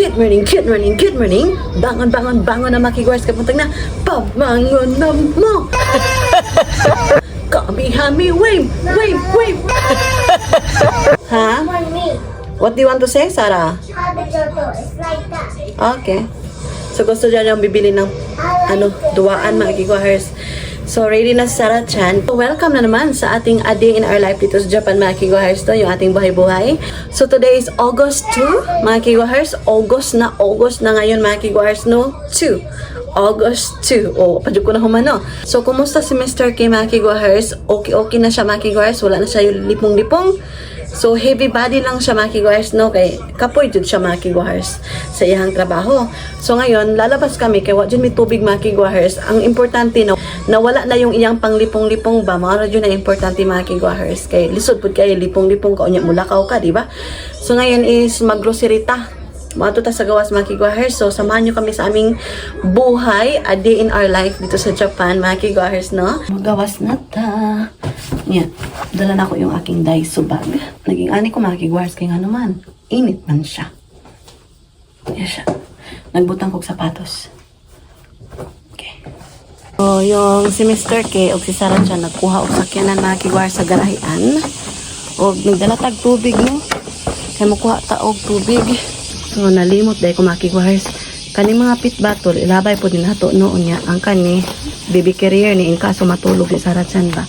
Good morning, good morning, good morning. Bangon, bangon, bangon na makiguars kapuntag na. Pabangon na mo. Kami, hami, wave, wave, wave. Ha? What do you want to say, Sarah? It's like that. Okay. So gusto dyan yung bibili ng duwaan mga kiguahers. So ready na si Sarah Chan. Welcome na naman sa ating A Day in Our Life dito sa Japan mga kiguahers to, yung ating buhay-buhay. So today is August 2 mga kiguahers. August na ngayon mga kiguahers, no? 2. August 2. O, padyo ko na humano. So kumusta si Mr. K mga kiguahers? Okay na siya mga kiguahers. Wala na siya yung lipong-lipong. So, heavy body lang siya mga kiguahers, no? Kay kapoy jud siya mga kiguahers sa iyang trabaho. So, ngayon, lalabas kami kay wala may tubig mga kiguahers. Ang importante, no, nawala na yung iyang panglipong-lipong ba? Mga radyo na importante mga kiguahers. Kay lisod pud kay lipong-lipong ka, unya mulakaw ka, di ba? So, ngayon is mag-grocery ta. Maato ta sa gawas mga kiguahers. So, samahan nyo kami sa aming buhay, A Day in Our Life dito sa Japan mga kiguahers, no? Magawas na ta. Yan. Dala na ko yung aking Daiso bag. Naging ani ko mga kiguahers kaya nga naman. Init man siya. Yan siya. Nagbutang kong sapatos. Okay. So, yung si Mr. K o si Sarah Chan nagkuha og sakyanan mga kiguahers sa garahian. O nagdala tag tubig, no? Kaya makuha ta og tubig. So, nalimot dahil ko mga kiguahers. Kani mga pit battle, ilabay po din nato noon niya. Ang kani, baby carrier ni in kaso matulog ni Sarah Chan ba.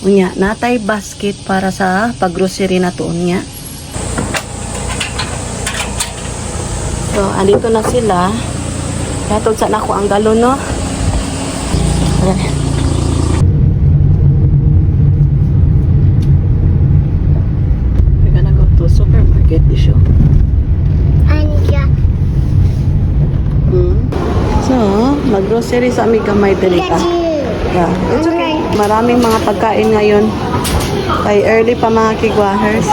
Unya, natay basket para sa paggrocery na tuon niya. So, andito na sila. Katod sa nako ang galon, no? We're gonna go to supermarket issue. So, mag-grocery sa aming gamay delika. Yeah, it's okay. Maraming mga pagkain ngayon. Kay early pa mga kiguahers.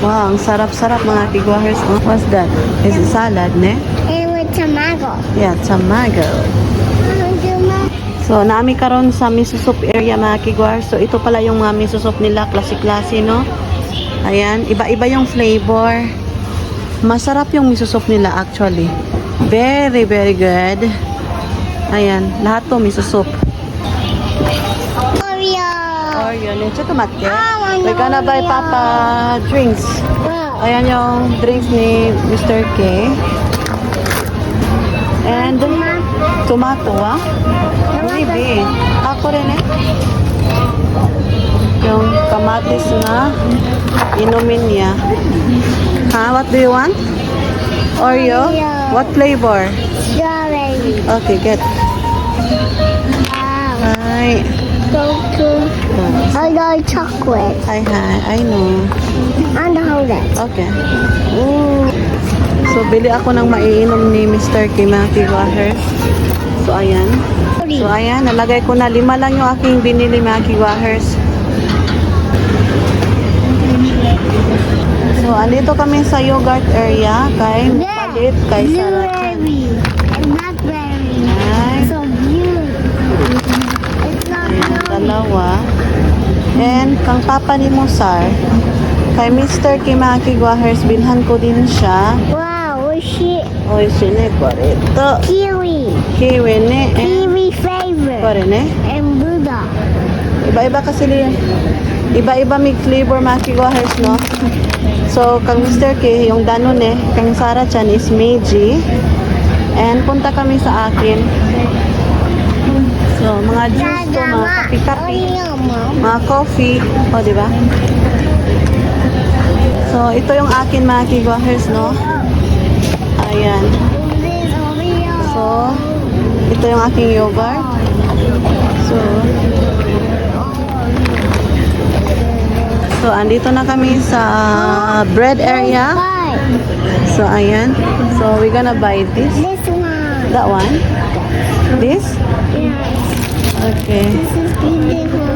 Wow, ang sarap-sarap mga kiguahers. Oh, what's that? Is it salad, ne? And with tomato. Yeah, tomato. So, naami karon sa miso soup area mga kiguahers. So, ito pala yung mga miso soup nila. Klase-klase, no? Ayan, iba-iba yung flavor. Masarap yung miso soup nila actually. Very, very good. Ayan, lahat to miso soup. Oreo, let's tomate. We're gonna buy Papa drinks. Ayan yung drinks ni Mr. K. And tomato, ah? Maybe. Ako rin eh. Yung kamatis na inumin niya. Ha? What do you want? Oreo? What flavor? Strawberry. Okay, get. Hi. So cute. I like chocolate. Hi, I know. I know that. Okay. So, bili ako ng maiinom ni Mr. K, mga kiguahers. So, ayan. So, ayan. Nalagay ko na 5 lang yung aking binili, mga kiguahers. So, andito kami sa yogurt area. Kay palit, kay Sarah Chan. Blueberry and blackberry. Ay. So beautiful. It's not Ayan, yummy. dalawa. And, kang papa ni Mosar. Kay Mr. K, mga kiguahers, bilhan ko din siya. Wow, shit. Oy, sine po ito. Kiwi. Kiwi ne. Kiwi flavor. Pare ne. And Buddha. Iba-iba kasi iba-iba may flavor mga kiguahers, no? So, kang Mr. K, yung Danone, kang Sarah Chan is Meiji. And punta kami sa akin. So, mga juice to, mga kapi-kapi, mga coffee. O, diba? So, ito yung akin mga kiguahers, no? Ayan. So, ito yung aking yogurt. So, andito na kami sa bread area. So, ayan. So, we're gonna buy this. This one. That one? This? Yeah. Okay. This is beautiful.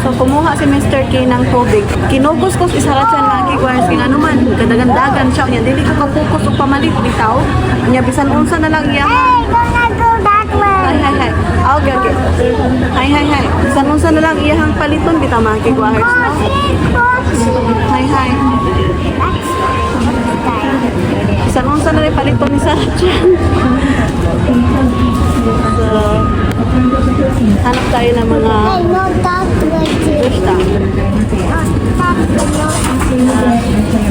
So, kumuha si Mr. K ng tubig. Kinugos ko si Sarah Chan mga kiguahers. Kaya ano man, kadagan-dagan siya. Niya, dili ko kapukus o pamalit bitaw. Niya, bisan unsa na lang iya. Hey, gonna go that way. Hi. Okay. Hi. Bisan unsa na lang iyahang paliton bitaw mga kiguahers. No? Hi. balik pa ni Sarah dyan. So, hanap tayo ng mga Hey, no, that's what gusta.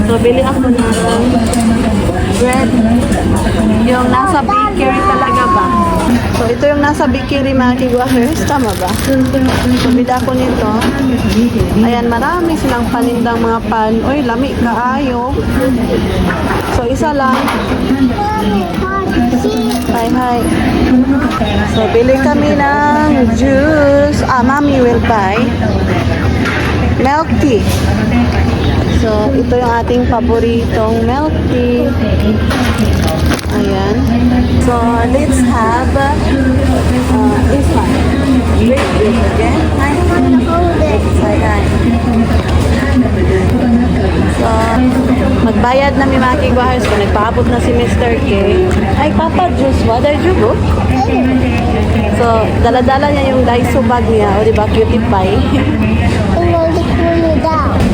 So, bili ako ng bread. Yung nasa bakery talaga ba? So, ito yung nasa bakery mga kiguahers. Tama ba? So, bida ako nito. Ayan, marami silang panindang mga pan. Uy, lami kaayo. So, isa lang. Hi, hi. So, bili kami ng juice. Mommy will buy milk tea. So, ito yung ating paboritong milk tea. Ayan. So, let's have this one. Great juice, okay? Hi. Hi, hi. So, magbayad na may mga kigwahers ko. Nagpaabot na si Mr. K. Ay, Papa, juice. What are you go? So, dala-dala niya yung Daiso bag niya. O, diba? Cutie pie.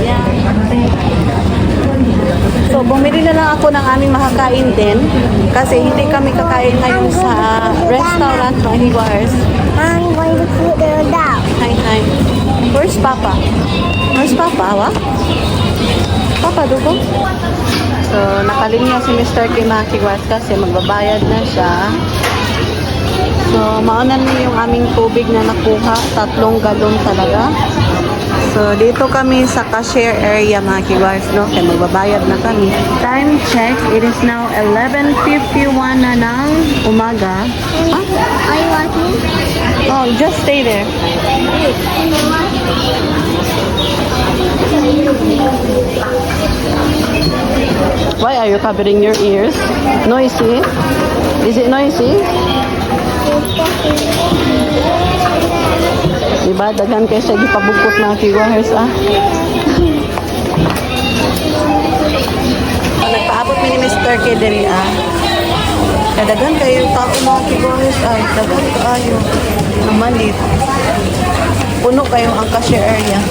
Yeah. So, bumili na lang ako ng aming makakain din. Kasi hindi kami kakain ngayon sa restaurant, mga kigwahers. I'm going to put her down. Hi, hi. Where's Papa? Where's Papa, wa? Papa, dugo? So, nakalinya si Mr. Kimakiwas kasi magbabayad na siya. So, maunan niyo yung aming tubig na nakuha. 3 galon talaga. So, dito kami sa cashier area, mga kiwars, no? Kaya magbabayad na kami. Time check. It is now 11:51 na ng umaga. Ah? Are you watching? Oh, just stay there. Why are you covering your ears? Noisy? Is it noisy? Diba? Dagan kayo siya gipabugkot na kiwahers, ah. Nagpaabot mi ni Mr. K diri, ah. Kadagan kayo tao mga kiwahers, ay. Dagan kaayo. Namalit. Puno kayo ang cashier area.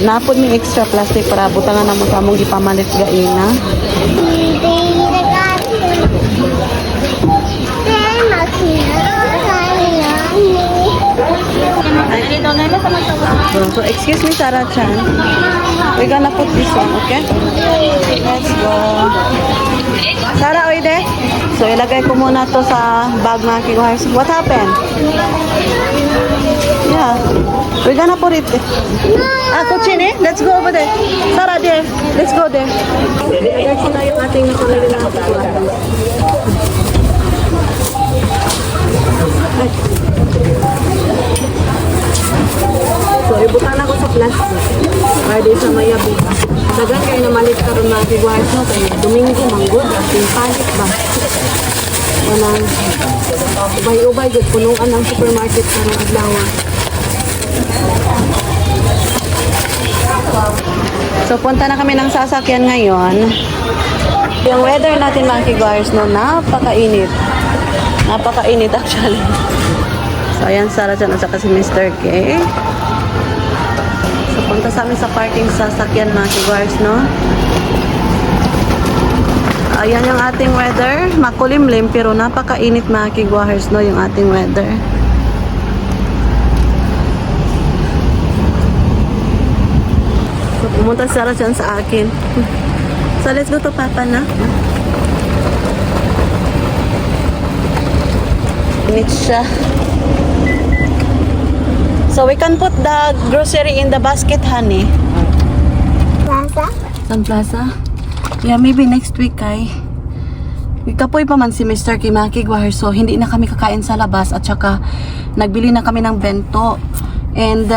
Napod mi extra plastic para butangan na mo sa among gipamalit gaina. So, excuse me, Sarah Chan. We're gonna put this one, okay? Let's go. Sarah, oide. So, ilagay ko muna to sa bag mga kiguhars. What happened? Yeah. We're gonna put it. Kuchine, let's go over there. Sarah, there. Let's go there. Ilagay ko na yung ating nakalagay na kiguhars. So, ibutan ako sa plastic. Para di sa maya buka. Dagan kayo na malit karon mga kiguhars no. Kaya Domingo, manggod, at yung palit ba? Walang ubay-ubay, good punuan ang supermarket karong adlaw. So, punta na kami ng sasakyan ngayon. Yung weather natin mga kiguhars no, napakainit. Napakainit actually. So, ayan, Sarah dyan at saka si Mr. K. So, punta sa amin sa parking sasakyan mga kiguhars, no? Ayan yung ating weather. Makulimlim, pero napakainit mga kiguhars, no? Yung ating weather. So, pumunta si Sarah dyan sa akin. So, let's go to Papa na. Init siya. So we can put the grocery in the basket, honey. Plaza? Sun Plaza? Yeah, maybe next week ay. Kapoy pa man si Mr. Kimaki Guahar, so hindi na kami kakain sa labas at saka nagbili na kami ng bento. And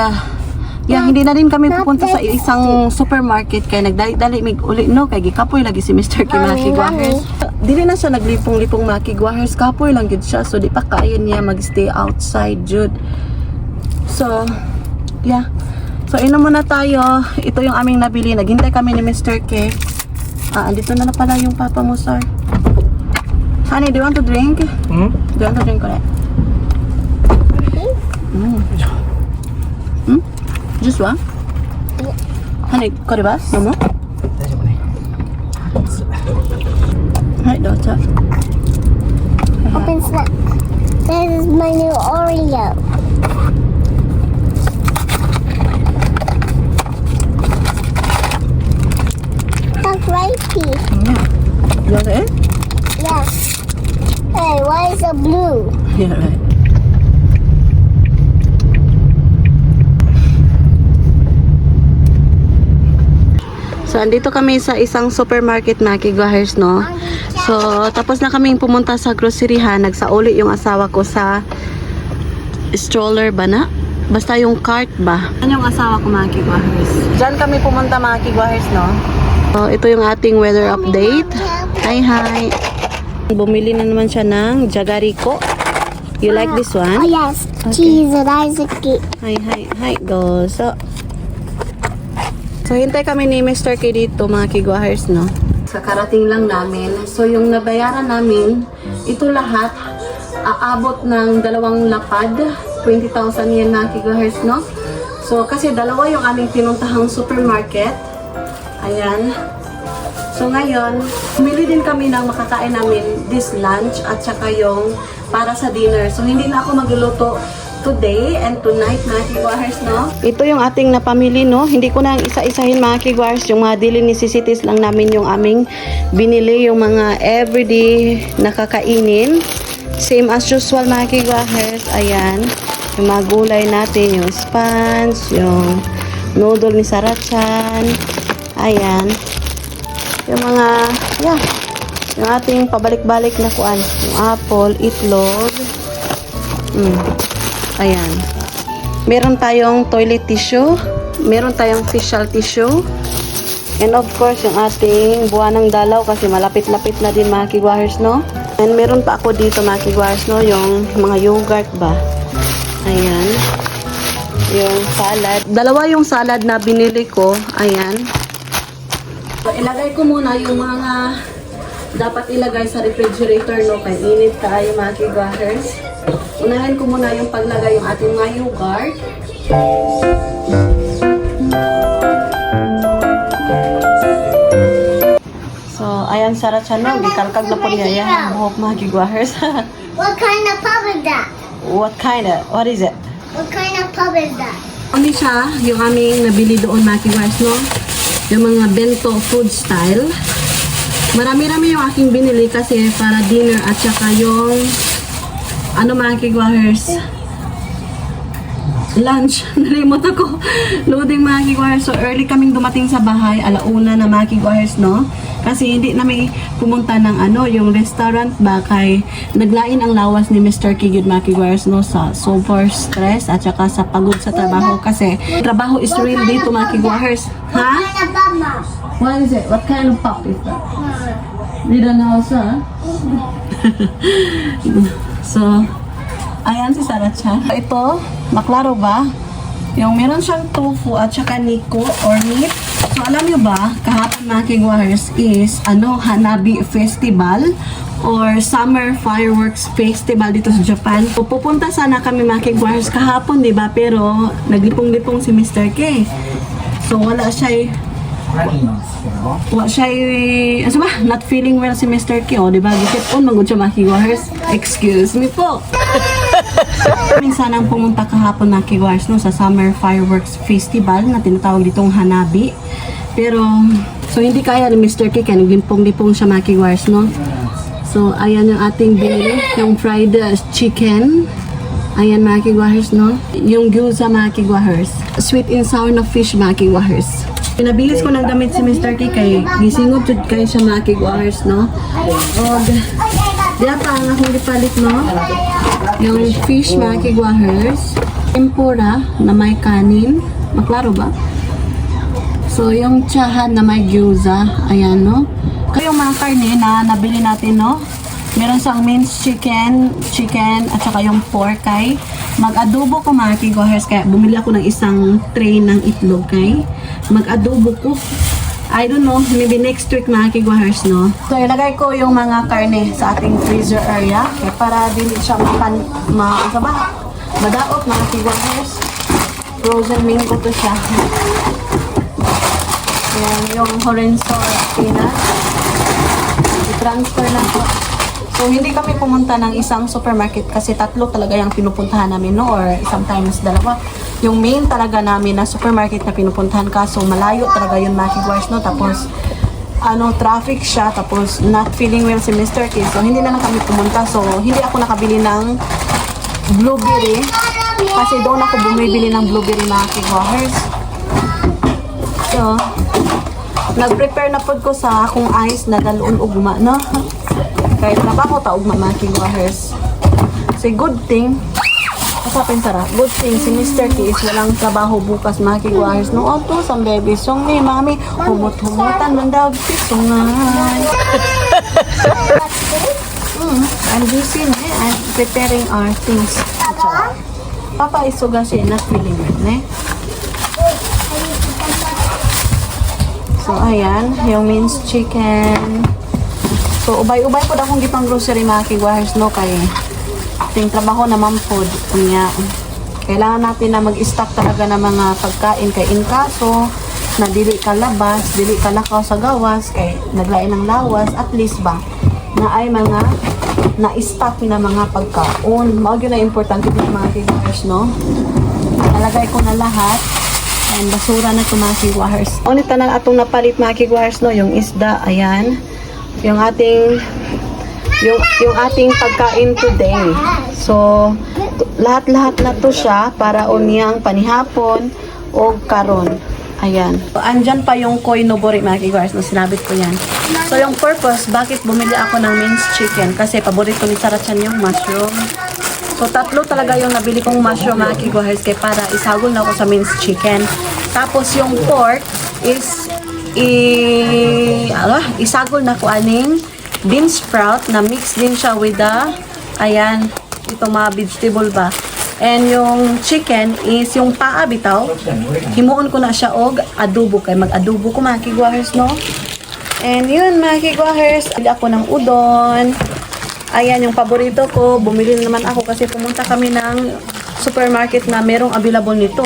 yeah, hindi na rin kami pupunta sa isang supermarket kaya nagdali-dali mig uli no kay gikapoy lagi si Mr. Kimaki Guahar. Dili na siya naglipong-lipong Maki Guahar, kapoy lang gid siya so di pa kaya niya magstay outside jud. So, yeah. So, inom muna tayo. Ito yung aming nabili. Naghintay kami ni Mr. K. Andito na pala yung papa mo, sir. Honey, do you want to drink? Do you want to drink ulit? Just one? Honey, これは飲む? daughter. Open snack. This is my new Oreo. Look right here. Yeah. You want it? Yes. Hey, why is it blue? Yeah, right. So, andito kami sa isang supermarket na kigwahers, no? So, tapos na kaming pumunta sa groceryhan. Nagsauli yung asawa ko sa stroller ba na? Basta yung cart ba? Yan yung asawa ko, mga kigwahers. Diyan kami pumunta, mga kigwahers, no? So, ito yung ating weather update. Hi, hi! Bumili na naman siya ng Jagariko. You like this Oh, one? yes. Okay. Cheese and Isaac. Hi, hi, hi. Go. So, hintay kami ni Mr. K dito, mga kigwahers, no? Sa karating lang namin. So, yung nabayaran namin, ito lahat, aabot ng 2 lapad. 20,000 yan, mga kigwahers, no? So, kasi dalawa yung aming pinuntahang supermarket. Ayan. So, ngayon, pumili din kami ng makakain namin this lunch at saka yung para sa dinner. So, hindi na ako magluluto today and tonight, mga kigwahers, no? Ito yung ating napamili, no? Hindi ko na isa-isahin, mga kigwahers. Yung mga daily necessities lang namin yung aming binili. Yung mga everyday nakakainin. Same as usual, mga kigwahers. Ayan. Yung mga gulay natin. Yung spans. Yung noodle ni Sarachan. Ayan. Yung mga, yeah. Yung ating pabalik-balik na kuan. Yung apple, itlog. Ayan. Meron tayong toilet tissue. Meron tayong facial tissue. And of course, yung ating buwan ng dalaw kasi malapit-lapit na din, mga kigwahers, no? And meron pa ako dito, mga kigwahers, no? Yung mga yogurt ba? Ayan. Yung salad. Dalawa yung salad na binili ko. Ayan. So, ilagay ko muna yung mga dapat ilagay sa refrigerator, no? Kaya init tayo, mga kigwahers. Unahin ko muna yung paglagay yung ating mga yogurt. So, ayan, Sarachan, no? Gikalkag na po niya yan. Buhok, mga kigwahers. What kind of pub is that? What kind of? What is it? What kind of pub is that? Ano siya, yung aming nabili doon, mga kigwahers, no? Yung mga bento food style. Marami-rami yung aking binili kasi para dinner at saka yung ano, mga kigwahers, lunch. Nalimot ako. Loading, mga kigwahers. So, early kaming dumating sa bahay. 1:00 na, mga kigwahers, no? Kasi hindi namin pumunta ng ano, yung restaurant ba kay naglain ang lawas ni Mr. Kigid, mga kigwahers, no? Sa super stress at saka sa pagod sa trabaho. Kasi trabaho is real dito, mga kigwahers. What Ha? kind of pub, Mom? What is it? What kind of pop is that? You don't know, sir? So, ayan si Sarachan. Ito, maklaro ba? Yung meron siyang tofu at saka niko or meat. So, alam nyo ba, kahapon, mga kigwahers, is Hanabi Festival or Summer Fireworks Festival dito sa Japan. So, pupunta sana kami, mga kigwahers, kahapon, di ba? Pero, naglipong-lipong si Mr. K. So, wala siya ano ba? Not feeling well si Mr. K, di ba? Gisipon, magod siya, mga kigwahers. Excuse me po. Minsan ang pumunta kahapon, na kigwahers, no, sa Summer Fireworks Festival na tinatawag ditong Hanabi. Pero, so hindi kaya ni Mr. K, kaya naglimpong-lipong siya, mga kigwahers, no? So, ayan yung ating binili. Yung fried chicken. Ayan, mga kigwahers, no? Yung gyoza, mga kigwahers. Sweet and sour na fish, mga kigwahers. Pinabilis ko ng damit si Mr. K kay gisingod jud kay siya, mga kigwahers, no? Og diya pa ang akong gipalit, no? Yung fish, mga kigwahers. Tempura na may kanin. Maklaro ba? So, yung tsahan na may gyoza. Ayan, no? Kaya yung mga karne na nabili natin, no? Meron siyang minced chicken, at saka yung pork kay. Mag-adobo ko, mga kigwahers, kaya bumili ako ng isang tray ng itlog kay. Mag-adobo ko. I don't know, maybe next week, mga kigwahers, no? So, ilagay ko yung mga karne sa ating freezer area kaya para dili siya madaot, mga kigwahers. Frozen mango to siya. Yan, yung Horenzola peanut. i-transfer na po. So, hindi kami pumunta ng isang supermarket kasi tatlo talaga yung pinupuntahan namin, no? Or sometimes dalawa. Yung main talaga namin na supermarket na pinupuntahan kaso malayo talaga yun, Maki Guars, no? Tapos, traffic siya. Tapos, not feeling well si Mr. T. So, hindi na lang kami pumunta. So, hindi ako nakabili ng blueberry. Kasi doon ako bumibili ng blueberry, Maki Guars. So, nag-prepare na po ko sa akong ice na dalon ugma, no? Kahit trabaho ta ugma, Maki Guars. So, good thing, kasapin sarap, good thing, si Mr. T is walang trabaho bukas, Maki Guars. No, to, some baby song ni mami, humut-humutan ng daw, pisungay. I'm busy na, I'm preparing our things. Papa is sugasin, not feeling it, ne? So, ayan, yung minced chicken. So, ubay-ubay po akong gipang grocery, Maki Guars, no? Kay ting trabaho naman po. Kanya, kailangan natin na mag-stock talaga ng mga pagkain kay inkaso, na dili ka labas, dili ka lakaw sa gawas, kay naglain ng lawas, at least ba, na ay mga na-stock na mga pagkaon. Mao yun na importante ng Maki Guars, no? Nalagay ko na lahat. And basura na ito, Maki Guars. Ulit na atong napalit, Maki Guars, no? Yung isda, ayan. Yung ating pagkain today. So, lahat-lahat na to siya para unyang panihapon o karon. Ayan. So, andyan pa yung koi nobori, Maki Guars, na sinabit ko yan. So, yung purpose, bakit bumili ako ng minced chicken? Kasi paborito ni Sarah-chan yung mushroom. So, tatlo talaga yung nabili kong mushroom, Maki Guars, kaya para isagol na ako sa minced chicken. Tapos, yung pork is isagol na ko aning bean sprout na mix din siya with the itong mga vegetable ba. And yung chicken is yung paa bitaw. Himuon ko na siya og adobo kay mag-adobo ko, Maki Guars, no? And yun, Maki Guars, bili ako ng udon. Ayan yung paborito ko. Bumili na naman ako kasi pumunta kami ng supermarket na merong available nito.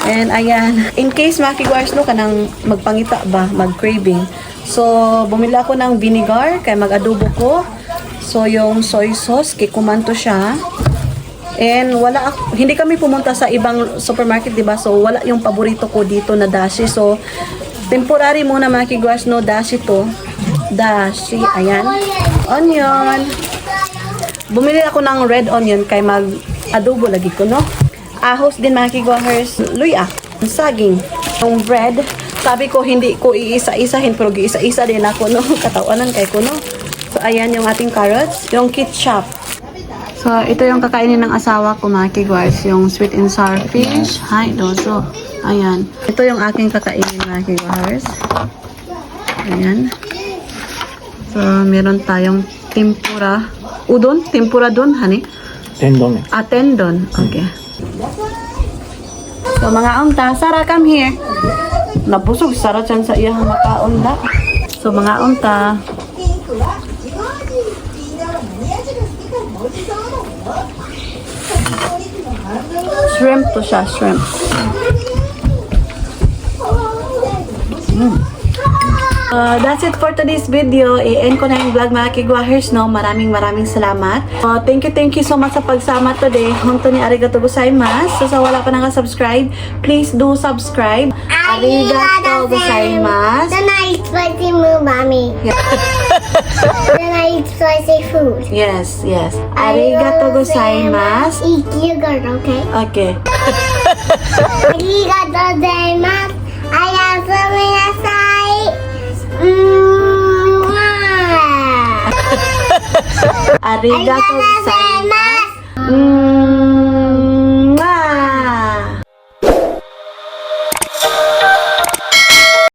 And ayan, in case Maki Guars, no, kanang magpangita ba, mag-craving. So, bumili ako ng vinegar kay mag-adobo ko. So, yung soy sauce, kikumanto siya. And hindi kami pumunta sa ibang supermarket, diba? So, wala yung paborito ko dito na dashi. So, temporary muna, Maki Guars, no, dashi to. Dashi, ayan. Onion. Bumili ako ng red onion kay mag-adobo lagi ko, no? Ahos din, Maki Guars, luya, saging, yung bread. Sabi ko, hindi ko iisa-isahin, pero iisa-isa din ako, no? Katawanan kay ko, no? So, ayan yung ating carrots, yung ketchup. So, ito yung kakainin ng asawa ko, Maki Guars, yung sweet and sour fish. Hi, doso. Ayan. Ito yung aking kakainin, Maki Guars. Ayan. So, meron tayong tempura. Udon? Tempura don, honey? Tendon. Tendon. Okay. So, mga unta, Sarah, come here. Nabusog, Sarah dyan sa iyang makaon da. So, mga unta. Shrimp to siya, shrimp. That's it for today's video. I-end ko na yung vlog, Maki Guars, no? Maraming salamat. Thank you so much sa pagsama today. Honto ni arigato gozaimasu. So, sa wala pa nakasubscribe, please do subscribe. Arigato gozaimasu. Then I eat spicy food, Mommy. Then I eat spicy food. Yes. Arigato gozaimasu. Eat yogurt, okay? Okay. Arigato gozaimasu. Ayasu minasai. Arigato gozaimasu.